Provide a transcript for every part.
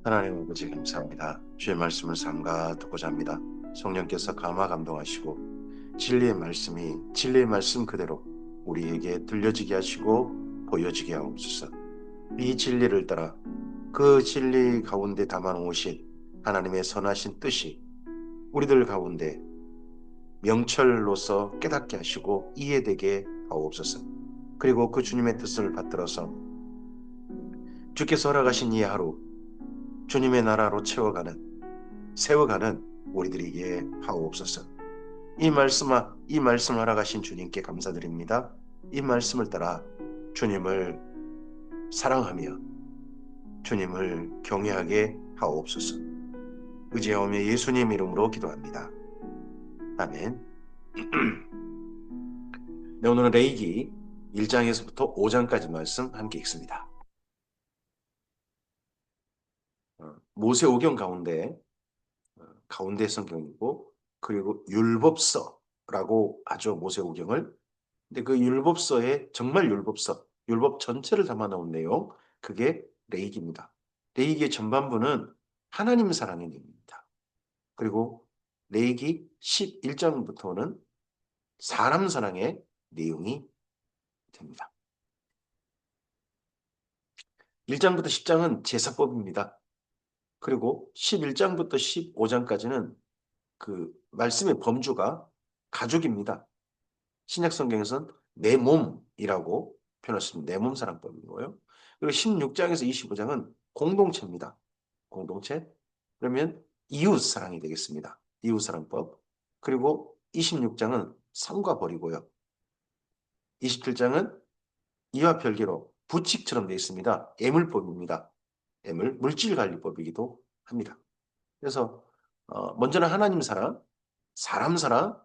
하나님 아버지 감사합니다. 주의 말씀을 삼가 듣고자 합니다. 성령께서 감화 감동하시고 진리의 말씀 그대로 우리에게 들려지게 하시고 보여지게 하옵소서. 이 진리를 따라 그 진리 가운데 담아놓으신 하나님의 선하신 뜻이 우리들 가운데 명철로서 깨닫게 하시고 이해되게 하옵소서. 그리고 그 주님의 뜻을 받들어서 주께서 허락하신 이 하루 주님의 나라로 세워가는 우리들에게 하옵소서. 이 말씀을 허락하신 주님께 감사드립니다. 이 말씀을 따라 주님을 사랑하며 주님을 경외하게 하옵소서. 의지하오며 예수님 이름으로 기도합니다. 아멘. 네, 오늘은 레위기 1장에서부터 5장까지 말씀 함께 읽습니다. 모세오경 가운데 성경이고, 그리고 율법서라고 하죠, 모세오경을. 근데 그 율법서에 정말 율법 전체를 담아 놓은 내용, 그게 레위기입니다. 레위기의 전반부는 하나님 사랑의 내용입니다. 그리고 레위기 11장부터는 사람 사랑의 내용이 됩니다. 1장부터 10장은 제사법입니다. 그리고 11장부터 15장까지는 그 말씀의 범주가 가족입니다. 신약 성경에서는 내 몸이라고 표현했습니다. 내 몸 사랑법이고요. 그리고 16장에서 25장은 공동체입니다. 공동체. 그러면 이웃 사랑이 되겠습니다. 이웃 사랑법. 그리고 26장은 삼가 버리고요. 27장은 이와 별개로 부칙처럼 되어 있습니다. 애물법입니다. 물질관리법이기도 합니다. 그래서 먼저는 하나님 사랑, 사람 사랑,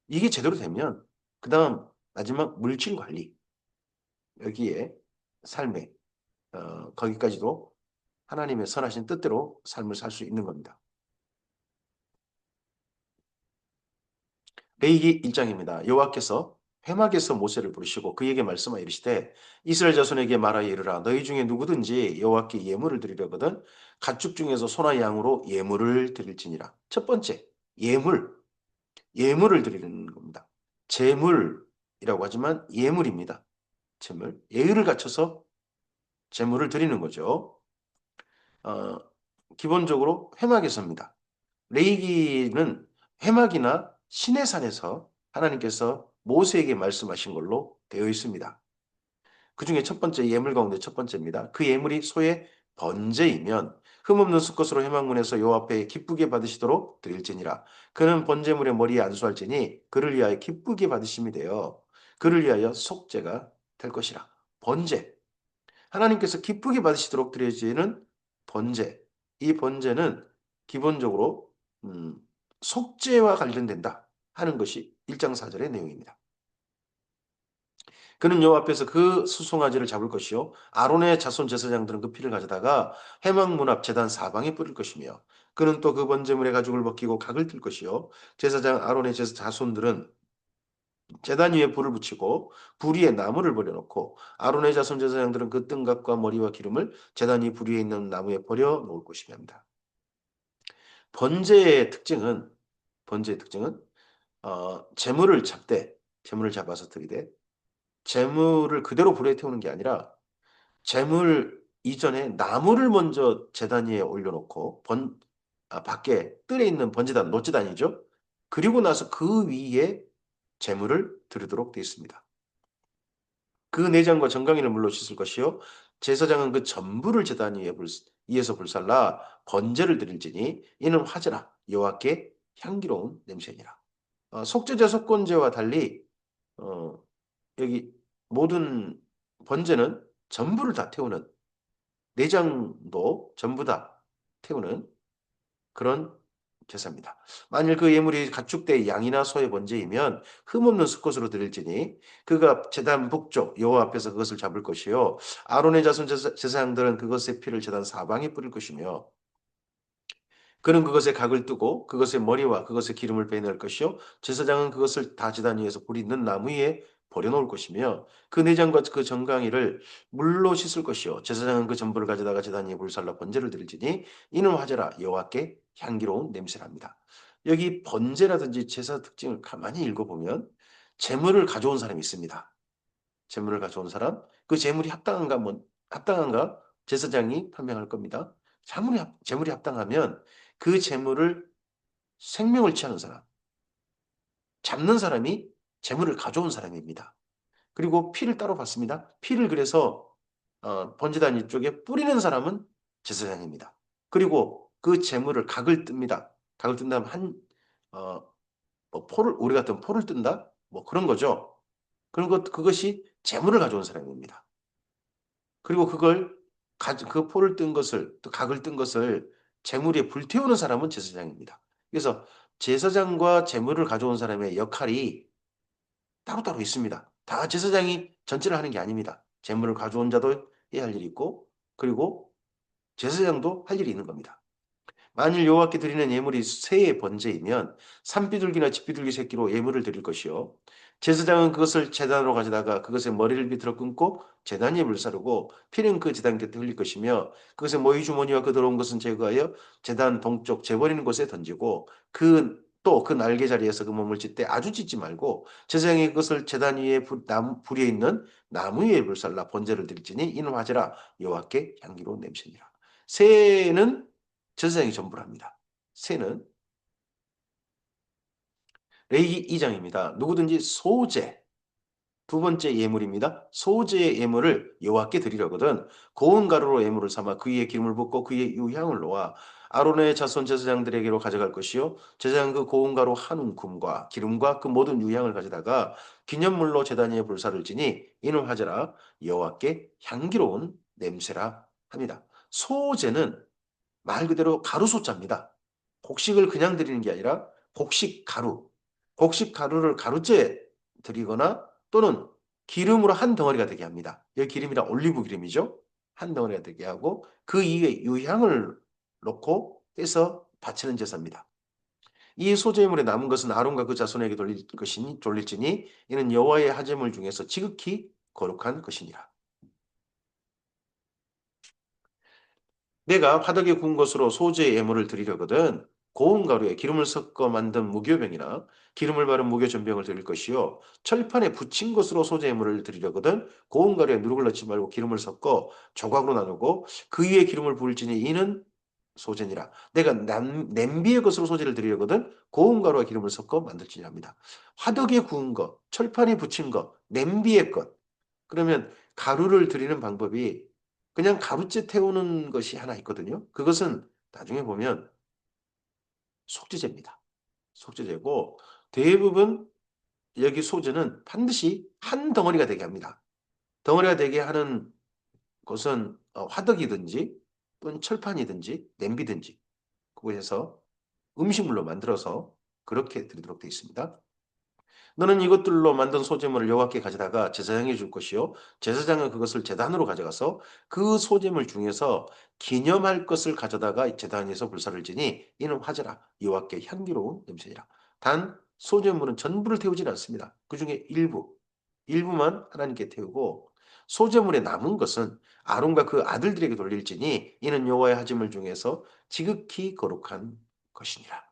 이게 제대로 되면 그 다음 마지막 물질관리, 여기에 삶에 거기까지도 하나님의 선하신 뜻대로 삶을 살 수 있는 겁니다. 레위기 1장입니다. 여호와께서 회막에서 모세를 부르시고 그에게 말씀하여 이르시되 이스라엘 자손에게 말하여 이르라. 너희 중에 누구든지 여호와께 예물을 드리려거든 가축 중에서 소나 양으로 예물을 드릴지니라. 첫 번째, 예물을 드리는 겁니다. 제물이라고 하지만 예물입니다. 제물, 예의를 갖춰서 제물을 드리는 거죠. 어, 기본적으로 회막에서입니다. 레위기는 회막이나 시내산에서 하나님께서 모세에게 말씀하신 걸로 되어 있습니다. 그 중에 첫 번째 예물 가운데 첫 번째입니다. 그 예물이 소의 번제이면 흠없는 수컷으로 회막문에서 여호와 앞에 기쁘게 받으시도록 드릴지니라. 그는 번제물의 머리에 안수할지니 그를 위하여 기쁘게 받으심이 되어 그를 위하여 속죄가 될 것이라. 번제. 하나님께서 기쁘게 받으시도록 드려지는 번제. 이 번제는 기본적으로 속죄와 관련된다 하는 것이 1장 4절의 내용입니다. 그는 여호와 앞에서 그 수송아지를 잡을 것이요 아론의 자손 제사장들은 그 피를 가져다가 회막문 앞 제단 사방에 뿌릴 것이며 그는 또 그 번제물의 가죽을 벗기고 각을 뜰 것이요 제사장 아론의 자손들은 제단 위에 불을 붙이고 불 위에 나무를 버려놓고 아론의 자손 제사장들은 그 뜬각과 머리와 기름을 제단 위 불 위에 있는 나무에 버려 놓을 것이며 합니다. 번제의 특징은 재물을 잡아서 드리되 재물을 그대로 불에 태우는 게 아니라 재물 이전에 나무를 먼저 제단 위에 올려놓고 밖에 뜰에 있는 번제단, 노제단이죠. 그리고 나서 그 위에 재물을 드리도록 되어 있습니다. 그 내장과 정강이를 물로 씻을 것이요 제사장은 그 전부를 제단 위에서 불살라 번제를 드릴지니 이는 화제라 여호와께 향기로운 냄새니라. 속죄제 속건제와 달리 어, 여기 모든 번제는 전부를 다 태우는 내장도 전부 다 태우는 그런 제사입니다. 만일 그 예물이 가축대 양이나 소의 번제이면 흠없는 수컷으로 드릴지니 그가 제단 북쪽 여호와 앞에서 그것을 잡을 것이요 아론의 자손 제사장들은 그것의 피를 제단 사방에 뿌릴 것이며 그는 그것에 각을 뜨고 그것의 머리와 그것의 기름을 빼낼 것이요 제사장은 그것을 다 제단 위에서 불이 있는 나무 위에 버려놓을 것이며 그 내장과 그 정강이를 물로 씻을 것이요 제사장은 그 전부를 가져다가 제단 위에 불살라 번제를 드릴지니 이는 화제라 여호와께 향기로운 냄새랍니다. 여기 번제라든지 제사 특징을 가만히 읽어보면 재물을 가져온 사람이 있습니다. 재물을 가져온 사람, 그 재물이 합당한가, 합당한가 제사장이 판명할 겁니다. 재물이 합당하면 그 재물을 생명을 취하는 사람, 잡는 사람이 재물을 가져온 사람입니다. 그리고 피를 따로 받습니다. 피를 그래서 번제단 이쪽에 뿌리는 사람은 제사장입니다. 그리고 그 재물을 각을 뜹니다. 각을 뜬 다음 어, 뭐 포를 우리 같은 포를 뜬다, 뭐 그런 거죠. 그것이 재물을 가져온 사람입니다. 그리고 그 포를 뜬 것을 또 각을 뜬 것을 재물 위에 불태우는 사람은 제사장입니다. 그래서 제사장과 재물을 가져온 사람의 역할이 따로따로 있습니다. 다 제사장이 전체를 하는 게 아닙니다. 재물을 가져온 자도 해야 할 일이 있고 그리고 제사장도 할 일이 있는 겁니다. 만일 여호와께 드리는 예물이 새의 번제이면 산비둘기나 집비둘기 새끼로 예물을 드릴 것이요 제사장은 그것을 제단으로 가져다가 그것의 머리를 비틀어 끊고 제단 위에 불사르고 피는 그 제단 곁에 흘릴 것이며 그것의 모이 주머니와 그 더러운 것은 제거하여 제단 동쪽 재버리는 곳에 던지고 또 그 날개 자리에서 그 몸을 찢되 아주 찢지 말고 제사장이 그것을 제단 위에 불에 있는 나무 위에 불살라 번제를 드릴지니 이는 화제라 여호와께 향기로운 냄새니라. 새는 제사장이 전부랍니다. 새는 레위기 2장입니다. 누구든지 소제 두 번째 예물입니다. 소제의 예물을 여호와께 드리려거든 고운 가루로 예물을 삼아 그 위에 기름을 붓고 그 위에 유향을 놓아 아론의 자손 제사장들에게로 가져갈 것이요 제사장 그 고운 가루 한 움큼과 기름과 그 모든 유향을 가져다가 기념물로 제단 위에 불사를 지니 이는 화제라 여호와께 향기로운 냄새라 합니다. 소제는 말 그대로 가루소자입니다. 곡식을 그냥 드리는 게 아니라 곡식 가루, 곡식 가루를 가루째 드리거나 또는 기름으로 한 덩어리가 되게 합니다. 여기 기름이란 올리브 기름이죠. 한 덩어리가 되게 하고 그 위에 유향을 넣고 해서 바치는 제사입니다. 이 소제물에 남은 것은 아론과 그 자손에게 돌릴지니 이는 여호와의 하제물 중에서 지극히 거룩한 것이니라. 내가 화덕에 구운 것으로 소재의 예물을 드리려거든 고운 가루에 기름을 섞어 만든 무교병이나 기름을 바른 무교 전병을 드릴 것이요 철판에 붙인 것으로 소재 예물을 드리려거든 고운 가루에 누룩을 넣지 말고 기름을 섞어 조각으로 나누고 그 위에 기름을 부을지니 이는 소재니라. 내가 냄비의 것으로 소재를 드리려거든 고운 가루와 기름을 섞어 만들지니 합니다. 화덕에 구운 것, 철판에 붙인 것, 냄비의 것. 그러면 가루를 드리는 방법이 그냥 가루째 태우는 것이 하나 있거든요. 그것은 나중에 보면 속죄제입니다. 속죄제고 대부분 여기 소제는 반드시 한 덩어리가 되게 합니다. 덩어리가 되게 하는 것은 화덕이든지 또는 철판이든지 냄비든지 그곳에서 음식물로 만들어서 그렇게 드리도록 되어 있습니다. 너는 이것들로 만든 소재물을 여호와께 가져다가 제사장에 줄 것이요 제사장은 그것을 제단으로 가져가서 그 소재물 중에서 기념할 것을 가져다가 제단에서 불사를 지니 이는 화제라 여호와께 향기로운 냄새니라. 단 소재물은 전부를 태우지는 않습니다. 그 중에 일부만 하나님께 태우고 소재물에 남은 것은 아론과 그 아들들에게 돌릴지니 이는 여호와의 하짐을 중에서 지극히 거룩한 것이니라.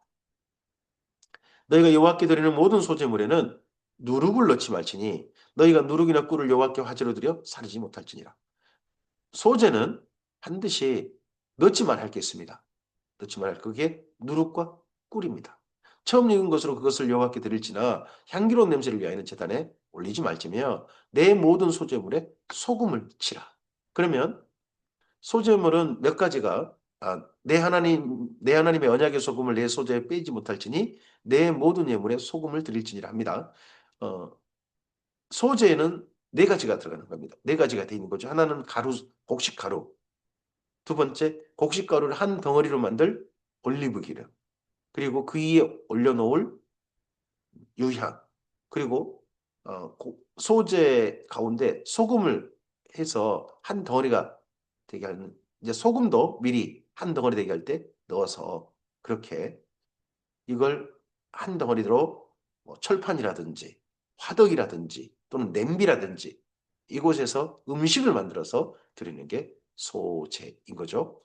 너희가 여호와께 드리는 모든 소제물에는 누룩을 넣지 말지니 너희가 누룩이나 꿀을 여호와께 화제로 드려 사르지 못할지니라. 소제는 반드시 넣지만 할 게 있습니다. 넣지만 할 그게 누룩과 꿀입니다. 처음 익은 것으로 그것을 여호와께 드릴지나 향기로운 냄새를 위하여는 제단에 올리지 말지며 내 모든 소제물에 소금을 치라. 그러면 소재물은 몇 가지가 내 하나님의 언약의 소금을 내 소재에 빼지 못할지니 내 모든 예물에 소금을 드릴지니라 합니다. 어, 소재에는 네 가지가 들어가는 겁니다. 네 가지가 되어 있는 거죠. 하나는 곡식 가루. 두 번째, 곡식 가루를 한 덩어리로 만들 올리브 기름. 그리고 그 위에 올려놓을 유향. 그리고 소재 가운데 소금을 해서 한 덩어리가 되게 하는 이제 소금도 미리 한 덩어리 되게 할 때 넣어서 그렇게 이걸 한 덩어리로 뭐 철판이라든지 화덕이라든지 또는 냄비라든지 이곳에서 음식을 만들어서 드리는 게 소제인 거죠.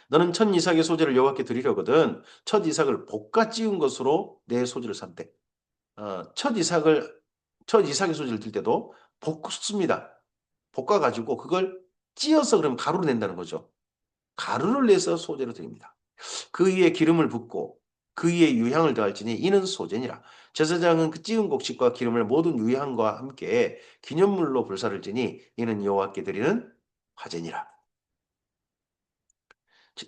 너는 첫 이삭의 소재를 여호와께 드리려거든 첫 이삭을 볶아 찌운 것으로 내 소재를 삼되 첫 이삭의 소재를 들 때도 볶습니다. 볶아가지고 그걸 찧어서 그럼 가루를 낸다는 거죠. 가루를 내서 소재로 드립니다. 그 위에 기름을 붓고 그 위에 유향을 더할지니 이는 소재니라. 제사장은 그 찌은 곡식과 기름을 모든 유향과 함께 기념물로 불사를 지니 이는 여호와께 드리는 화제니라.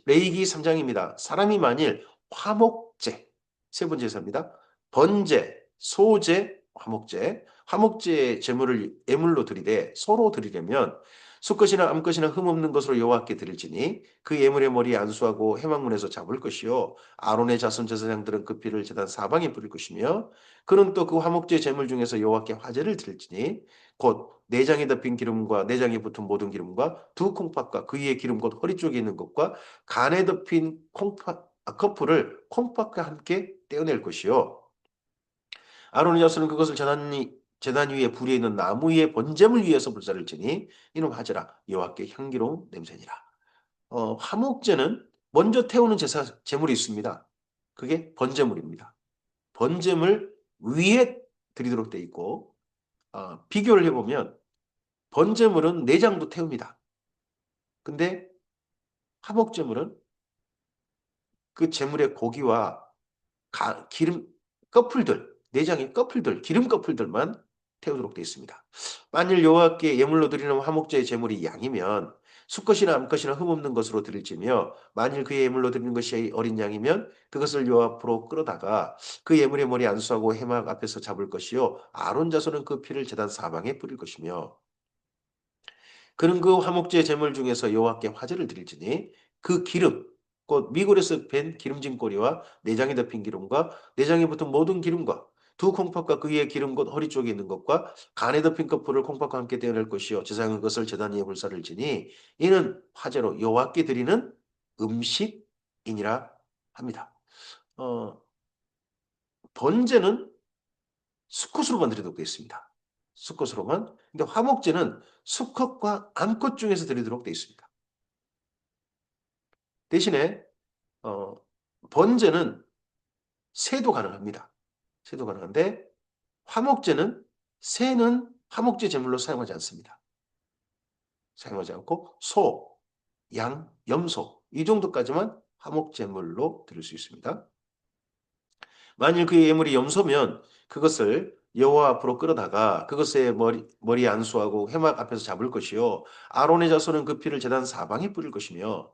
레위기 3장입니다. 사람이 만일 화목제, 세 번째 제사입니다. 번제, 소제, 화목제, 화목제 제물을 예물로 드리되 서로 드리려면 수컷이나 암컷이나 흠없는 것으로 여호와께 드릴지니 그 예물의 머리에 안수하고 회막문에서 잡을 것이요 아론의 자손 제사장들은 그 피를 제단 사방에 뿌릴 것이며 그는 또 그 화목제 제물 중에서 여호와께 화제를 드릴지니 곧 내장에 덮인 기름과 내장에 붙은 모든 기름과 두 콩팥과 그 위에 기름 곧 허리 쪽에 있는 것과 간에 덮인 커프를 콩팥과 함께 떼어낼 것이요 아론의 자손은 그것을 제단 위에 불에 있는 나무 위에 번제물 위에서 불사를 지니 이는 화제라 여호와께 향기로운 냄새니라. 화목제는 먼저 태우는 제물이 있습니다. 그게 번제물입니다. 번제물 위에 드리도록 돼 있고 비교를 해보면 번제물은 내장도 태웁니다. 근데 화목제물은 그 제물의 고기와 기름 꺼풀들, 내장의 꺼풀들, 기름 꺼풀들만 태우도록 되어 있습니다. 만일 여호와께 예물로 드리는 화목제의 제물이 양이면 수컷이나 암컷이나 흠없는 것으로 드릴지며 만일 그의 예물로 드리는 것이 어린 양이면 그것을 여호와 앞으로 끌어다가 그 예물의 머리 안수하고 회막 앞에서 잡을 것이요 아론 자손은 그 피를 제단 사방에 뿌릴 것이며 그는 그 화목제 제물 중에서 여호와께 화제를 드릴지니 그 기름 곧 미골에서 밴 기름진 꼬리와 내장에 덮인 기름과 내장에 붙은 모든 기름과 두 콩팥과 그 위에 기름 곧 허리 쪽에 있는 것과 간에 덮인 것풀을 콩팥과 함께 떼어낼 것이요 제사장은 그것을 제단 위에 불사를 지니 이는 화제로 여호와께 드리는 음식이니라 합니다. 어, 번제는 수컷으로만 드리도록 되어 있습니다. 수컷으로만. 근데 화목제는 수컷과 암컷 중에서 드리도록 되어 있습니다. 대신에 어, 번제는 새도 가능합니다. 새도 가능한데 화목제는 새는 화목제 제물로 사용하지 않습니다. 사용하지 않고 소, 양, 염소 이 정도까지만 화목제물로 드릴 수 있습니다. 만일 그의 예물이 염소면 그것을 여호와 앞으로 끌어다가 그것의 머리에 안수하고 회막 앞에서 잡을 것이요 아론의 자손은 그 피를 제단 사방에 뿌릴 것이며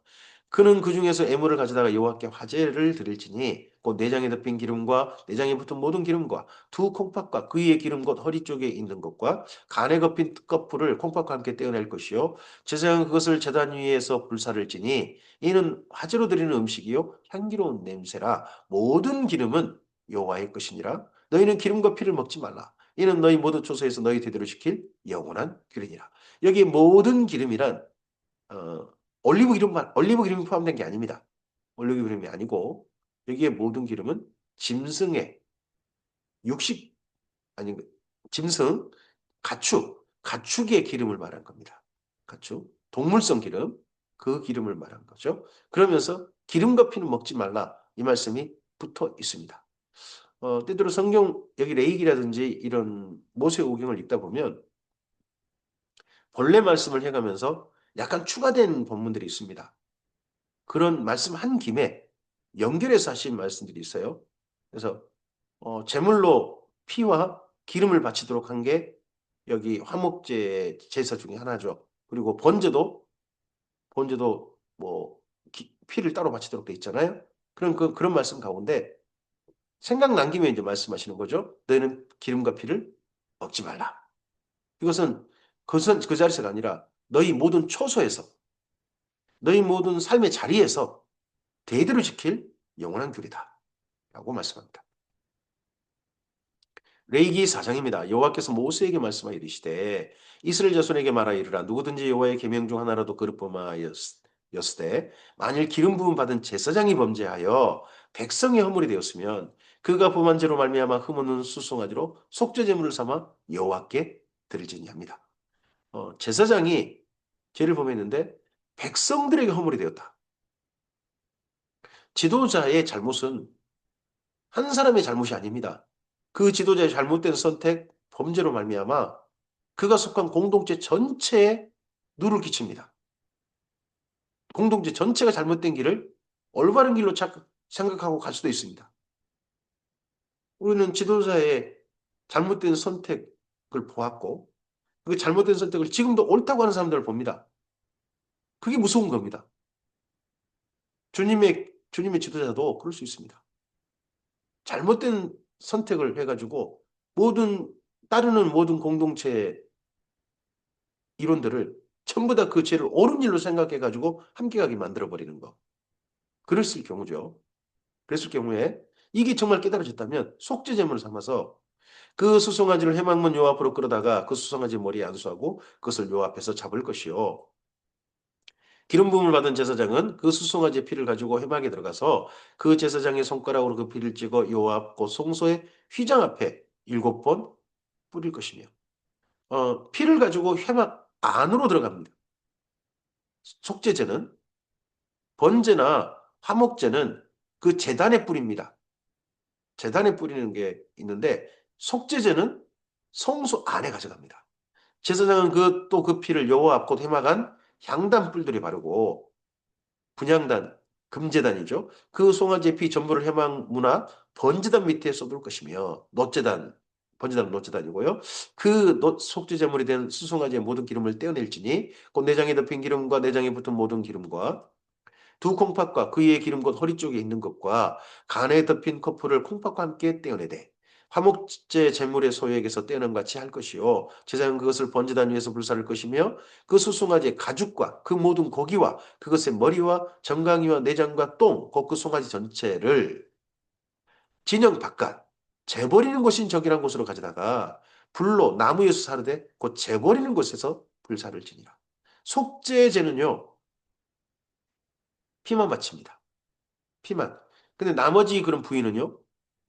그는 그 중에서 예물을 가져다가 여호와께 화제를 드릴지니 곧 내장에 덮인 기름과 내장에 붙은 모든 기름과 두 콩팥과 그 위의 기름 곧 허리 쪽에 있는 것과 간에 덮인 껍풀을 콩팥과 함께 떼어낼 것이요 제사장은 그것을 제단 위에서 불사를 지니 이는 화제로 드리는 음식이요 향기로운 냄새라 모든 기름은 여호와의 것이니라 너희는 기름과 피를 먹지 말라 이는 너희 모든 초소에서 너희 대대로 지킬 영원한 규례니라. 여기 모든 기름이란 올리브 기름이 포함된 게 아닙니다. 올리브 기름이 아니고 여기에 모든 기름은 짐승의 육식 아니 짐승 가축의 기름을 말한 겁니다. 가축 동물성 기름 그 기름을 말한 거죠. 그러면서 기름과 피는 먹지 말라 이 말씀이 붙어 있습니다. 때때로 성경 여기 레이기라든지 이런 모세오경을 읽다 보면 본래 말씀을 해가면서 약간 추가된 본문들이 있습니다. 그런 말씀 한 김에 연결해서 하신 말씀들이 있어요. 그래서 제물로 피와 기름을 바치도록 한 게 여기 화목제 제사 중에 하나죠. 그리고 번제도 뭐 피를 따로 바치도록 돼 있잖아요. 그런 말씀 가운데 생각난 김에 이제 말씀하시는 거죠. 너희는 기름과 피를 먹지 말라. 이것은 그 자리에서가 아니라 너희 모든 초소에서 너희 모든 삶의 자리에서 대대로 지킬 영원한 규례다. 라고 말씀합니다. 레위기 4장입니다. 여호와께서 모세에게 말씀하여 이르시되 이스라엘 자손에게 말하 이르라 누구든지 여호와의 계명 중 하나라도 그릇 범하였 때 만일 기름 부음 받은 제사장이 범죄하여 백성의 허물이 되었으면 그가 범한 죄로 말미암아 흠없는 수송아지로 속죄 제물을 삼아 여호와께 드릴지니 합니다. 제사장이 죄를 범했는데 백성들에게 허물이 되었다. 지도자의 잘못은 한 사람의 잘못이 아닙니다. 그 지도자의 잘못된 선택, 범죄로 말미암아 그가 속한 공동체 전체에 누를 끼칩니다. 공동체 전체가 잘못된 길을 올바른 길로 생각하고 갈 수도 있습니다. 우리는 지도자의 잘못된 선택을 보았고 그 잘못된 선택을 지금도 옳다고 하는 사람들을 봅니다. 그게 무서운 겁니다. 주님의 지도자도 그럴 수 있습니다. 잘못된 선택을 해가지고 따르는 모든 공동체 이론들을 전부 다 그 죄를 옳은 일로 생각해가지고 함께 가게 만들어버리는 거. 그랬을 경우죠. 그랬을 경우에 이게 정말 깨달아졌다면 속죄제물을 삼아서 그 수송아지를 회막문 요 앞으로 끌어다가 그 수송아지 머리에 안수하고 그것을 요 앞에서 잡을 것이요. 기름 부음을 받은 제사장은 그 수송아지의 피를 가지고 회막에 들어가서 그 제사장의 손가락으로 그 피를 찍어 요 앞 곧 성소의 휘장 앞에 7번 뿌릴 것이며 피를 가지고 회막 안으로 들어갑니다. 속죄제는 번제나 화목제는 그 제단에 뿌립니다. 제단에 뿌리는 게 있는데 속죄제는 성소 안에 가져갑니다. 제사장은 또 그 피를 여호와 앞 곧 회막안 향단 뿔들이 바르고 분향단, 금제단이죠. 그 송아지의 피 전부를 회막 문 앞 번제단 밑에 쏟을 것이며 번제단은 노제단이고요. 그 속죄제물이 된 수송아지의 모든 기름을 떼어낼지니 곧 내장에 덮인 기름과 내장에 붙은 모든 기름과 두 콩팥과 그 위에 기름 곧 허리 쪽에 있는 것과 간에 덮인 커프를 콩팥과 함께 떼어내되 화목제 제물의 소유에게서 떼어낸 같이 할 것이요 제사장은 그것을 번제단 위에서 불사를 것이며 그 수송아지의 가죽과 그 모든 고기와 그것의 머리와 정강이와 내장과 똥 곧 그 송아지 전체를 진영 바깥 재버리는 곳인 저기란 곳으로 가져다가 불로 나무에서 사르되 곧 재버리는 곳에서 불사를 지니라. 속죄제는요 피만 바칩니다. 피만. 근데 나머지 그런 부위는요,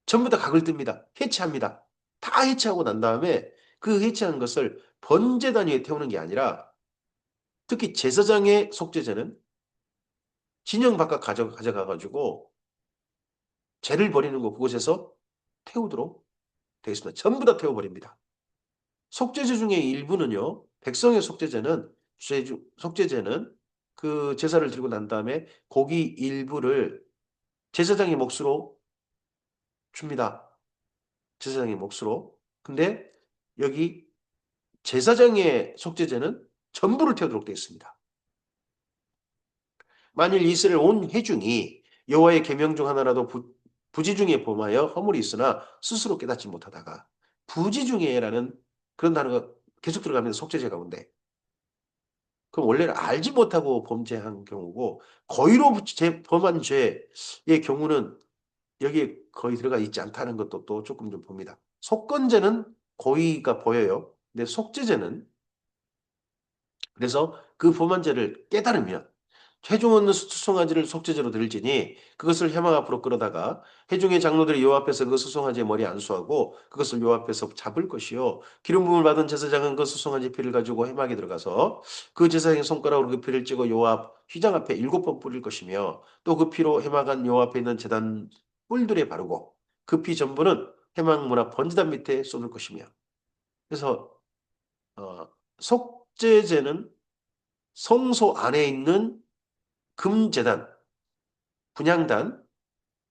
전부 다 각을 뜹니다. 해체합니다. 다 해체하고 난 다음에 그 해체한 것을 번제 단위에 태우는 게 아니라 특히 제사장의 속죄제는 진영 바깥 가져가가지고 죄를 버리는 곳 그곳에서 태우도록 되어 있습니다. 전부 다 태워버립니다. 속죄제 중에 일부는요, 백성의 속죄제는 그 제사를 드리고 난 다음에 고기 일부를 제사장의 몫으로 줍니다. 제사장의 몫으로. 근데 여기 제사장의 속죄제는 전부를 태우도록 되어 있습니다. 만일 이스라엘 온 회중이 여호와의 계명 중 하나라도 부지 중에 범하여 허물이 있으나 스스로 깨닫지 못하다가 부지 중에라는 그런 단어가 계속 들어가면서 속죄제 가운데 그럼 원래는 알지 못하고 범죄한 경우고 거의로 범한 죄의 경우는 여기에 거의 들어가 있지 않다는 것도 또 조금 좀 봅니다. 속건제는 고의가 보여요. 근데 속죄제는 그래서 그 범한죄를 깨달으면 회중 없는 수송아지를 속죄제로 드릴지니 그것을 회막 앞으로 끌어다가 회중의 장로들이 요 앞에서 그 수송아지의 머리에 안수하고 그것을 요 앞에서 잡을 것이요 기름 부음을 받은 제사장은 그 수송아지 피를 가지고 회막에 들어가서 그 제사장의 손가락으로 그 피를 찍어 요 앞 휘장 앞에 7번 뿌릴 것이며 또 그 피로 회막 안 요 앞에 있는 제단 뿔들에 바르고 그 피 전부는 회막 문 앞 번제단 밑에 쏟을 것이며 그래서 속죄제는 성소 안에 있는 금제단, 분향단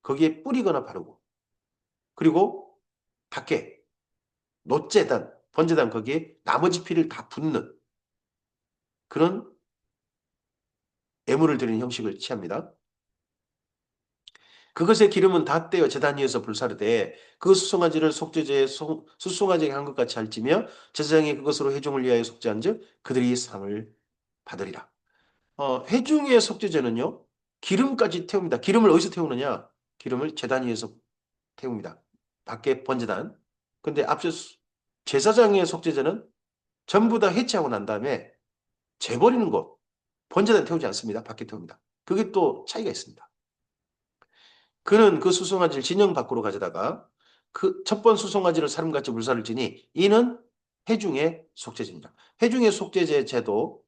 거기에 뿌리거나 바르고 그리고 밖에 놋제단, 번제단 거기에 나머지 피를 다 붓는 그런 예물을 드리는 형식을 취합니다. 그것의 기름은 다 떼어 제단 위에서 불사르되 그 수송아지를 속죄제에 수송아지에게 한 것 같이 할지며 제사장이 그것으로 회중을 위하여 속죄한즉 그들이 상을 받으리라. 회중의 속죄제는요 기름까지 태웁니다. 기름을 어디서 태우느냐? 기름을 제단 위에서 태웁니다. 밖에 번제단. 근데 앞서 제사장의 속죄제는 전부 다 해체하고 난 다음에 재버리는 곳, 번제단 태우지 않습니다. 밖에 태웁니다. 그게 또 차이가 있습니다. 그는 그 수송아지를 진영 밖으로 가져다가 그 첫 번 수송아지를 사람같이 물살을 지니 이는 회중의 속죄제입니다. 회중의 속죄제 제도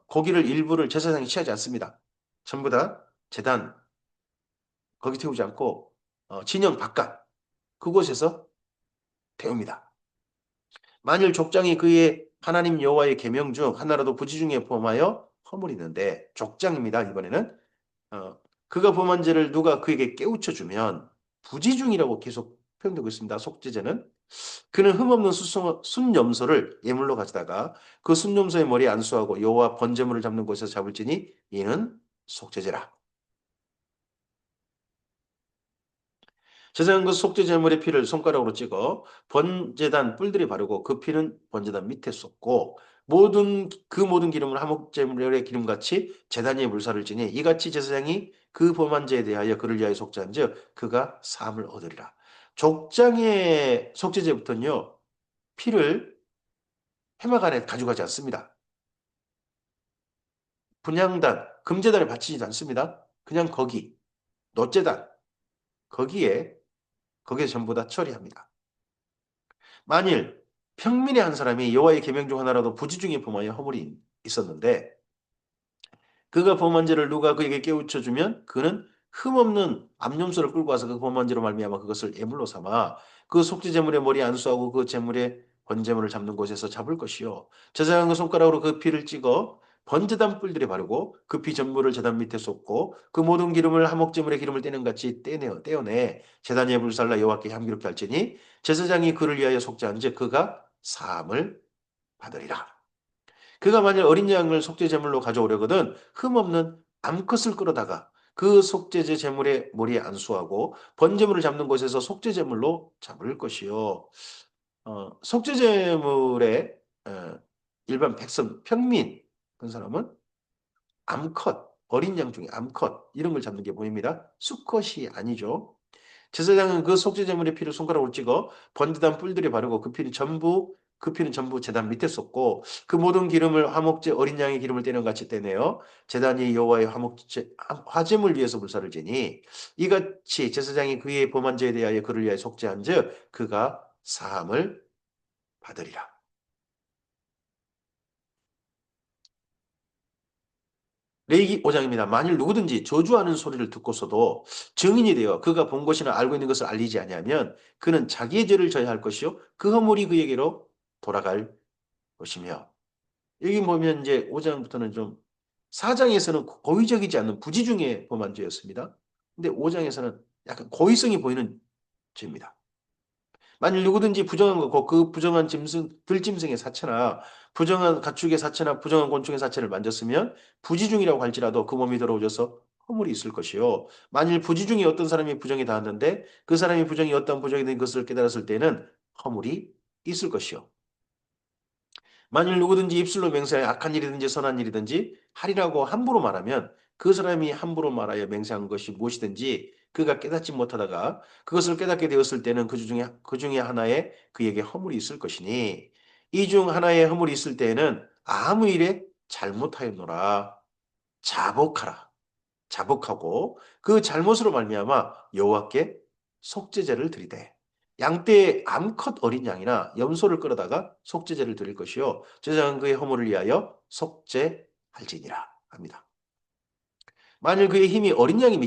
고기를 일부를 제사장이 취하지 않습니다. 전부 다 제단 거기 태우지 않고 진영 바깥 그곳에서 태웁니다. 만일 족장이 그의 하나님 여호와의 계명 중 하나라도 부지 중에 범하여 허물이는데 족장입니다. 이번에는 그가 범한 죄를 누가 그에게 깨우쳐 주면 부지 중이라고 계속 표현되고 있습니다. 속죄제는 그는 흠없는 순염소를 예물로 가져다가 그 순염소의 머리에 안수하고 여호와 번제물을 잡는 곳에서 잡을지니 이는 속죄제라. 제사장 그 속죄 제물의 피를 손가락으로 찍어 번제단 뿔들이 바르고 그 피는 번제단 밑에 쏟고 모든 기름을 화목 제물의 기름같이 제단 위에 물살을 지니 이같이 제사장이 그 범한 죄에 대하여 그를 위하여 속죄한즉 그가 사함을 얻으리라. 족장의 속죄제부터는요 피를 회막 안에 가져가지 않습니다. 분향단 금제단에 바치지 않습니다. 그냥 거기 놋제단 거기에 전부 다 처리합니다. 만일 평민의 한 사람이 여호와의 계명 중 하나라도 부지 중에 범하여 허물이 있었는데 그가 범한 죄를 누가 그에게 깨우쳐 주면 그는 흠없는 암염소를 끌고 와서 그 범한 죄로 말미암아 그것을 예물로 삼아 그 속죄 제물의 머리에 안수하고 그 제물의 번제물을 잡는 곳에서 잡을 것이요 제사장 그 손가락으로 그 피를 찍어 번제단 뿔들에 바르고 그 피 전부를 제단 밑에 쏟고 그 모든 기름을 화목제물의 기름을 떼는 같이 떼어내 제단 위에 불살라 여호와께 향기롭게 할지니 제사장이 그를 위하여 속죄한즉 그가 사함을 받으리라. 그가 만일 어린 양을 속죄 제물로 가져오려거든 흠없는 암컷을 끌어다가 그 속죄제 제물의 머리에 안수하고 번제물을 잡는 곳에서 속죄 제물로 잡을 것이요. 속죄 제물의 일반 백성 평민 그런 사람은 암컷 어린 양 중에 암컷 이런 걸 잡는 게 보입니다. 수컷이 아니죠. 제사장은 그 속죄제물의 피를 손가락으로 찍어 번제단 뿔들에 바르고 그 피는 전부 제단 밑에 쏟고 그 모든 기름을 화목제 어린 양의 기름을 떼는 같이 떼내어 제단이 여호와의 화제물 위에서 불사를 지니 이같이 제사장이 그의 범한 죄에 대하여 그를 위하여 속죄한즉 그가 사함을 받으리라. 레위기 5장입니다. 만일 누구든지 저주하는 소리를 듣고서도 증인이 되어 그가 본 것이나 알고 있는 것을 알리지 아니하면 그는 자기의 죄를 져야 할 것이요 그 허물이 그에게로 돌아갈 것이며 여기 보면 이제 5장부터는 좀 4장에서는 고의적이지 않는 부지중에 범한 죄였습니다. 근데 5장에서는 약간 고의성이 보이는 죄입니다. 만일 누구든지 부정한 거고 그 부정한 들짐승의 사체나 부정한 가축의 사체나 부정한 곤충의 사체를 만졌으면 부지중이라고 할지라도 그 몸이 더러워져서 허물이 있을 것이요. 만일 부지중에 어떤 사람이 부정이 닿았는데 그 사람이 부정이 어떤 부정이 된 것을 깨달았을 때는 허물이 있을 것이요. 만일 누구든지 입술로 맹세하여 악한 일이든지 선한 일이든지 하리라고 함부로 말하면 그 사람이 함부로 말하여 맹세한 것이 무엇이든지 그가 깨닫지 못하다가 그것을 깨닫게 되었을 때는 그 중에 하나에 그에게 허물이 있을 것이니 이 중 하나에 허물이 있을 때에는 아무 일에 잘못하였노라 자복하라 자복하고 그 잘못으로 말미암아 여호와께 속죄제를 드리되 양떼의 암컷 어린 양이나 염소를 끌어다가 속죄제를 드릴 것이요 제사장은 그의 허물을 위하여 속죄할지니라 합니다. 만일 그의 힘이 어린 양이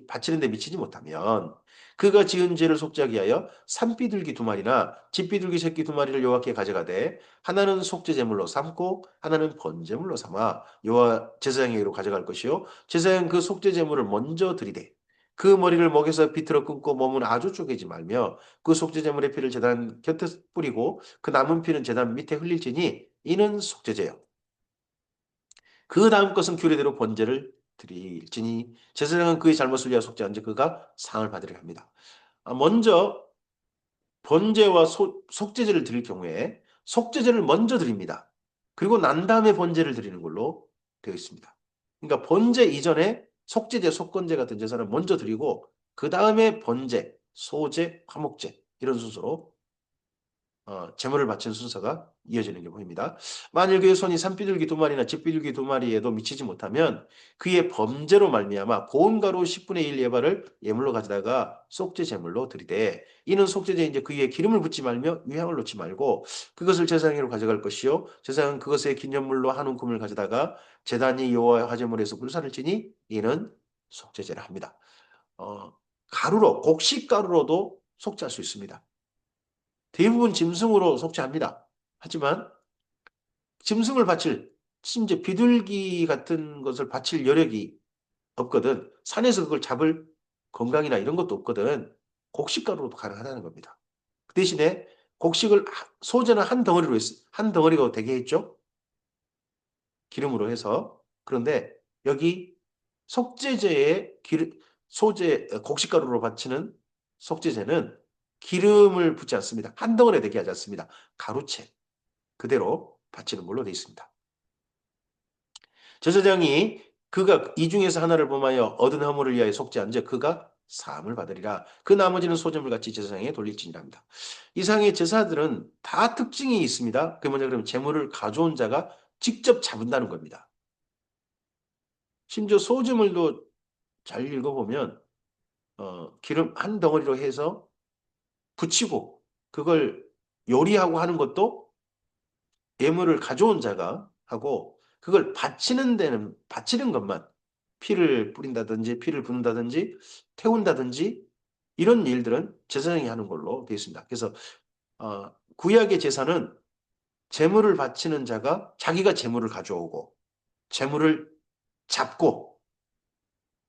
바치는데 미치지 못하면 그가 지은 죄를 속죄하기 위하여 산비둘기 2마리나 집비둘기 새끼 2마리를 여호와께 가져가되 하나는 속죄제물로 삼고 하나는 번제물로 삼아 여호와 제사장에게로 가져갈 것이요 제사장은 그 속죄제물을 먼저 드리되 그 머리를 목에서 비틀어 끊고 몸은 아주 쪼개지 말며 그 속죄제물의 피를 제단 곁에 뿌리고 그 남은 피는 제단 밑에 흘릴지니 이는 속죄제요 그 다음 것은 규례대로 번제를 드릴지니 제사장은 그의 잘못을 위하여 속죄한즉 그가 상을 받으리라 합니다. 먼저 번제와 속죄제를 드릴 경우에 속죄제를 먼저 드립니다. 그리고 난 다음에 번제를 드리는 걸로 되어 있습니다. 그러니까 번제 이전에 속죄제, 속건제 같은 제사를 먼저 드리고 그 다음에 번제, 소제, 화목제 이런 순서로 제물을 바치는 순서가 이어지는 게 보입니다. 만일 그의 손이 산비둘기 두 마리나 집비둘기 두 마리에도 미치지 못하면 그의 범죄로 말미암아 고운 가루 10분의 1 예발을 예물로 가져다가 속죄 제물로 드리되 이는 속죄제에 이제 그의 기름을 붓지 말며 유향을 놓지 말고 그것을 제사장으로 가져갈 것이요 제사장은 그것의 기념물로 한 움큼을 가져다가 제단이 여호와의 화제물에서 불사를 지니 이는 속죄제라 합니다. 어, 가루로 곡식 가루로도 속죄할 수 있습니다. 대부분 짐승으로 속죄합니다. 하지만 짐승을 바칠 심지어 비둘기 같은 것을 바칠 여력이 없거든. 산에서 그걸 잡을 건강이나 이런 것도 없거든. 곡식가루로도 가능하다는 겁니다. 그 대신에 곡식을 소재는 한 덩어리로 한 덩어리가 되게 했죠. 기름으로 해서. 그런데 여기 속죄제의 소재 곡식가루로 바치는 속죄제는 기름을 붓지 않습니다. 한 덩어리에 되게 하지 않습니다. 가루채 그대로 바치는 걸로 되어 있습니다. 제사장이 그가 이 중에서 하나를 범하여 얻은 허물을 위하여 속죄한즉 그가 사함을 받으리라. 그 나머지는 소재물 같이 제사장에 돌릴지니랍니다. 이상의 제사들은 다 특징이 있습니다. 그게 뭐냐 그러면 제물을 가져온 자가 직접 잡은다는 겁니다. 심지어 소재물도 잘 읽어보면 기름 한 덩어리로 해서 붙이고 그걸 요리하고 하는 것도 예물을 가져온 자가 하고 그걸 바치는 것만 피를 뿌린다든지 피를 붓는다든지 태운다든지 이런 일들은 제사장이 하는 걸로 되어 있습니다. 그래서 구약의 제사는 제물을 바치는 자가 자기가 제물을 가져오고 제물을 잡고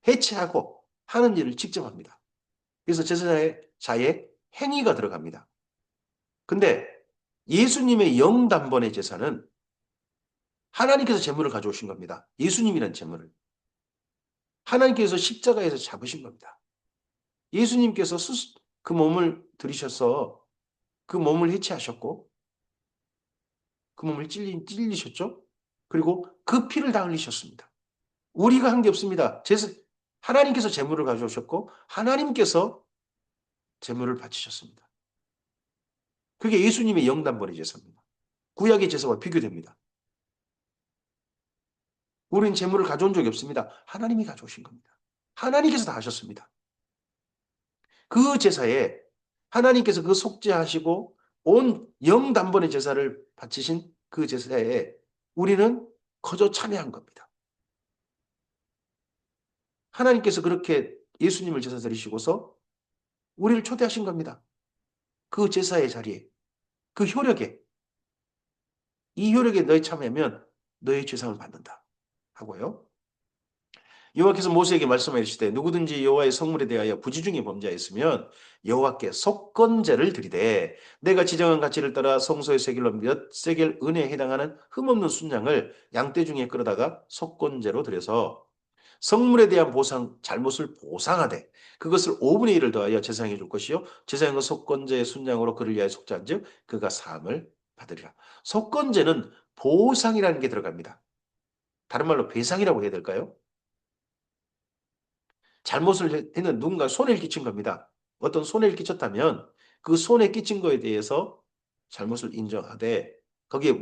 해체하고 하는 일을 직접 합니다. 그래서 제사장의 자의 행위가 들어갑니다. 근데 예수님의 영단번의 제사는 하나님께서 제물을 가져오신 겁니다. 예수님이란 제물을. 하나님께서 십자가에서 잡으신 겁니다. 예수님께서 그 몸을 들이셔서 그 몸을 해체하셨고 그 몸을 찔리셨죠. 그리고 그 피를 다 흘리셨습니다. 우리가 한 게 없습니다. 하나님께서 제물을 가져오셨고 하나님께서 제물을 바치셨습니다. 그게 예수님의 영단번의 제사입니다. 구약의 제사와 비교됩니다. 우리는 제물을 가져온 적이 없습니다. 하나님이 가져오신 겁니다. 하나님께서 다 하셨습니다. 그 제사에 하나님께서 그 속죄하시고 온 영단번의 제사를 바치신 그 제사에 우리는 거저 참여한 겁니다. 하나님께서 그렇게 예수님을 제사 드리시고서 우리를 초대하신 겁니다. 그 제사의 자리에, 그 효력에, 이 효력에 너희 참여하면 너희 죄상을 받는다 하고요. 여호와께서 모세에게 말씀하시되 누구든지 여호와의 성물에 대하여 부지 중에 범죄하였으면 여호와께 속건제를 드리되 내가 지정한 가치를 따라 성소의 세겔로 몇 세겔 은혜에 해당하는 흠없는 순양을 양떼 중에 끌어다가 속건제로 드려서 성물에 대한 잘못을 보상하되 그것을 5분의 1을 더하여 제사장에 줄 것이요 제사장은 속건제의 순양으로 그를 위하여 속죄한즉 그가 사함을 받으리라. 속건제는 보상이라는 게 들어갑니다. 다른 말로 배상이라고 해야 될까요? 잘못을 했는 누군가 손해를 끼친 겁니다. 어떤 손해를 끼쳤다면 그 손해 끼친 거에 대해서 잘못을 인정하되 거기에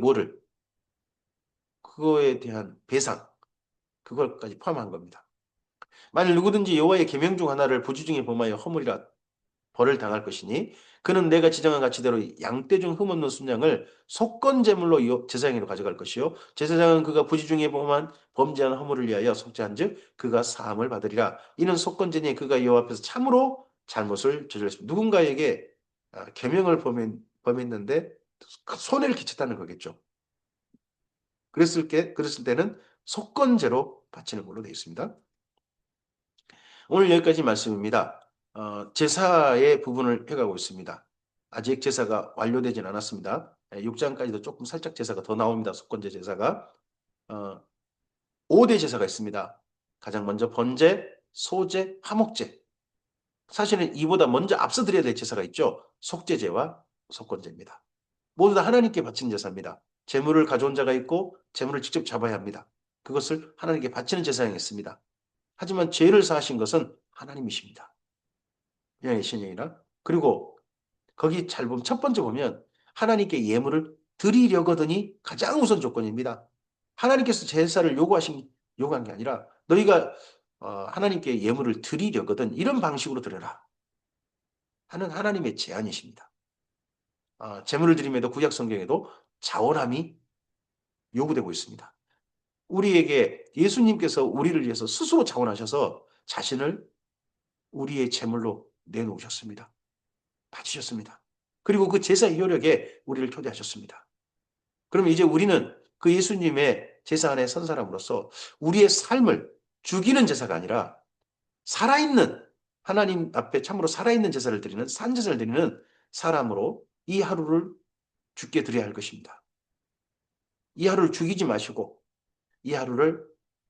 그거에 대한 배상 그걸까지 포함한 겁니다. 만일 누구든지 여호와의 계명 중 하나를 부지 중에 범하여 허물이라 벌을 당할 것이니 그는 내가 지정한 가치대로 양떼 중 흠없는 순양을 속건 제물로 제사장으로 가져갈 것이요 제사장은 그가 부지 중에 범죄한 허물을 위하여 속죄한즉 그가 사함을 받으리라. 이는 속건제니 그가 여호와 앞에서 참으로 잘못을 저질렀습니다. 누군가에게 계명을 범했는데 손해를 끼쳤다는 거겠죠. 그랬을 때는 속건제로 바치는 걸로 되어 있습니다. 오늘 여기까지 말씀입니다. 제사의 부분을 해가고 있습니다. 아직 제사가 완료되진 않았습니다. 6장까지도 조금 살짝 제사가 더 나옵니다. 속건제 제사가. 5대 제사가 있습니다. 가장 먼저 번제, 소제, 화목제. 사실은 이보다 먼저 앞서 드려야 될 제사가 있죠. 속죄제와 속건제입니다. 모두 다 하나님께 바치는 제사입니다. 제물을 가져온 자가 있고 제물을 직접 잡아야 합니다. 그것을 하나님께 바치는 제사장이 있습니다. 하지만 죄를 사하신 것은 하나님이십니다. 영의 신령이라. 그리고 거기 잘 보면 첫 번째 보면 하나님께 예물을 드리려거든이 가장 우선 조건입니다. 하나님께서 제사를 요구한 게 아니라 너희가 하나님께 예물을 드리려거든 이런 방식으로 드려라 하는 하나님의 제안이십니다. 제물을 드림에도 구약 성경에도 자원함이 요구되고 있습니다. 우리에게 예수님께서 우리를 위해서 스스로 자원하셔서 자신을 우리의 제물로 내놓으셨습니다. 바치셨습니다. 그리고 그 제사의 효력에 우리를 초대하셨습니다. 그러면 이제 우리는 그 예수님의 제사 안에 선 사람으로서 우리의 삶을 죽이는 제사가 아니라 살아있는 하나님 앞에 참으로 살아있는 제사를 드리는 산제사를 드리는 사람으로 이 하루를 죽게 드려야 할 것입니다. 이 하루를 죽이지 마시고 이 하루를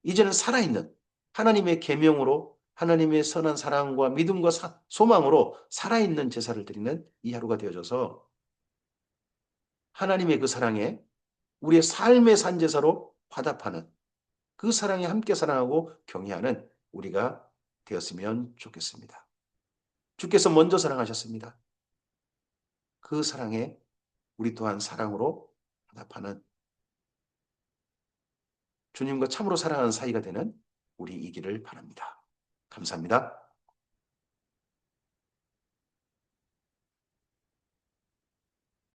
이제는 살아있는 하나님의 계명으로 하나님의 선한 사랑과 믿음과 소망으로 살아있는 제사를 드리는 이 하루가 되어져서 하나님의 그 사랑에 우리의 삶의 산제사로 화답하는 그 사랑에 함께 사랑하고 경외하는 우리가 되었으면 좋겠습니다. 주께서 먼저 사랑하셨습니다. 그 사랑에 우리 또한 사랑으로 화답하는 주님과 참으로 사랑하는 사이가 되는 우리이기를 바랍니다. 감사합니다.